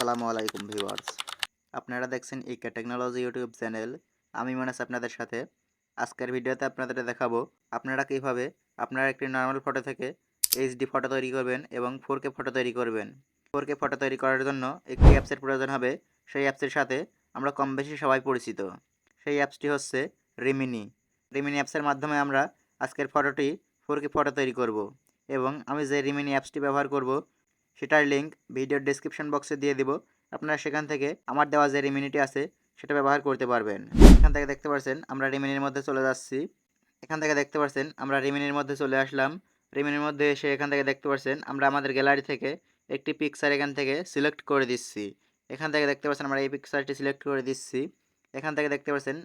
আসসালামু আলাইকুম ভিউয়ার্স। আপনারা দেখছেন ইকে টেকনোলজি ইউটিউব চ্যানেল। আমি মানাস আপনাদের সাথে। আজকের ভিডিওতে আপনাদের দেখাবো আপনারা কিভাবে আপনার একটি নরমাল ফটো থেকে এইচডি ফটো তৈরি করবেন এবং 4K ফটো তৈরি করবেন। 4K ফটো তৈরি করার জন্য একটি অ্যাপসের প্রয়োজন হবে। সেই অ্যাপসের সাথে আমরা কম বেশি সবাই পরিচিত। সেই অ্যাপসটি হচ্ছে রিমিনি। রিমিনি অ্যাপসের মাধ্যমে আমরা আজকের ফটোটি 4K ফটো তৈরি করব এবং আমি যে রিমিনি অ্যাপসটি ব্যবহার করব সেটার লিঙ্ক ভিডিওর ডেসক্রিপশন বক্সে দিয়ে দিব। আপনারা সেখান থেকে আমার দেওয়া যে রিমিনিটি আছে সেটা ব্যবহার করতে পারবেন। এখান থেকে দেখতে পাচ্ছেন আমরা রিমিনির মধ্যে চলে যাচ্ছি। এখান থেকে দেখতে পাচ্ছেন আমরা রিমিনির মধ্যে চলে আসলাম। রিমিনির মধ্যে এসে এখান থেকে দেখতে পাচ্ছেন আমরা আমাদের গ্যালারি থেকে একটি পিকচার এখান থেকে সিলেক্ট করে দিচ্ছি। এখান থেকে দেখতে পাচ্ছেন আমরা এই পিকচারটি সিলেক্ট করে দিচ্ছি। এখান থেকে দেখতে পাচ্ছেন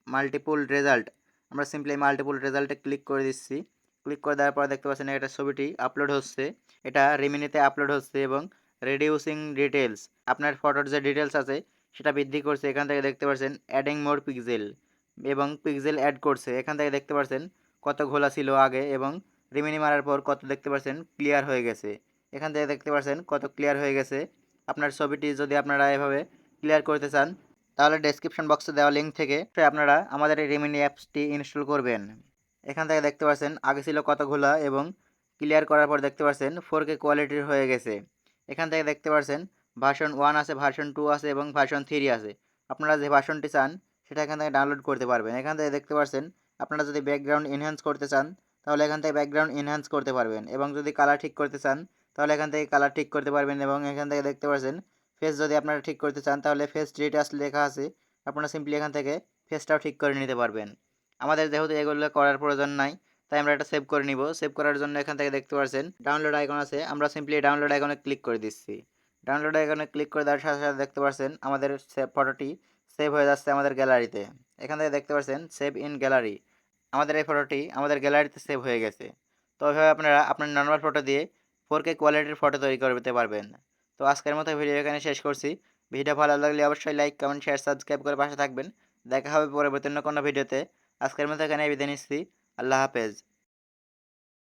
মাল্টিপুল রেজাল্ট, আমরা সিম্পলি মাল্টিপুল রেজাল্টে ক্লিক করে দিচ্ছি। ক্লিক করে দেওয়ার পর দেখতে পাচ্ছেন এটা ছবিটি আপলোড হচ্ছে। এটা রিমিনিতে আপলোড হচ্ছে এবং রিডিউসিং ডিটেলস, আপনার ফটোর যে ডিটেলস আছে সেটা বৃদ্ধি করছে। এখান থেকে দেখতে পাচ্ছেন অ্যাডিং মোর পিক্সেল এবং পিক্সেল অ্যাড করছে। এখান থেকে দেখতে পাচ্ছেন কত ঘোলা ছিল আগে এবং রিমিনি মারার পর কত দেখতে পাচ্ছেন ক্লিয়ার হয়ে গেছে। এখান থেকে দেখতে পাচ্ছেন কত ক্লিয়ার হয়ে গেছে। আপনার ছবিটি যদি আপনারা এভাবে ক্লিয়ার করতে চান তাহলে ডেসক্রিপশন বক্সে দেওয়া লিঙ্ক থেকে আপনারা আমাদের এই রিমিনি অ্যাপসটি ইনস্টল করবেন। এখান থেকে দেখতে পাচ্ছেন আগে ছিল কত ঘোলা এবং ক্লিয়ার করার পর দেখতে পাচ্ছেন 4K কোয়ালিটির হয়ে গেছে। এখান থেকে দেখতে পাচ্ছেন ভার্সন 1 আছে, ভার্সন 2 আছে এবং ভার্সন 3 আছে। আপনারা যে ভার্সনটি চান সেটা এখান থেকে ডাউনলোড করতে পারবেন। এখান থেকে দেখতে পাচ্ছেন আপনারা যদি ব্যাকগ্রাউন্ড এনহ্যান্স করতে চান তাহলে এখান থেকে ব্যাকগ্রাউন্ড এনহ্যান্স করতে পারবেন এবং যদি কালার ঠিক করতে চান তাহলে এখান থেকে কালার ঠিক করতে পারবেন এবং এখান থেকে দেখতে পাচ্ছেন ফেস যদি আপনারা ঠিক করতে চান তাহলে ফেস ডিটেলস লেখা আছে, আপনারা সিম্পলি এখান থেকে ফেসটাও ঠিক করে নিতে পারবেন। আমাদের যেহেতু এগুলো করার প্রয়োজন নাই তাই আমরা এটা সেভ করে নিব। সেভ করার জন্য এখান থেকে দেখতে পাচ্ছেন ডাউনলোড আইকন আছে, আমরা সিম্পলি ডাউনলোড আইকনে ক্লিক করে দিচ্ছি। ডাউনলোড আইকনে ক্লিক করে দেওয়ার সাথে সাথে দেখতে পাচ্ছেন আমাদের ফটোটি সেভ হয়ে যাচ্ছে আমাদের গ্যালারিতে। এখান থেকে দেখতে পাচ্ছেন সেভ ইন গ্যালারি, আমাদের এই ফটোটি আমাদের গ্যালারিতে সেভ হয়ে গেছে। তো ওইভাবে আপনারা আপনার নর্মাল ফটো দিয়ে 4K কোয়ালিটির ফটো তৈরি করতে পারবেন। তো আজকের মতো ভিডিও এখানে শেষ করছি। ভিডিও ভালো লাগলে অবশ্যই লাইক, কমেন্ট, শেয়ার, সাবস্ক্রাইব করে পাশে থাকবেন। দেখা হবে পরবর্তী অন্য কোনো ভিডিওতে। আজকের মতো এখানে বিদায় নিচ্ছি। আল্লাহ হাফেজ।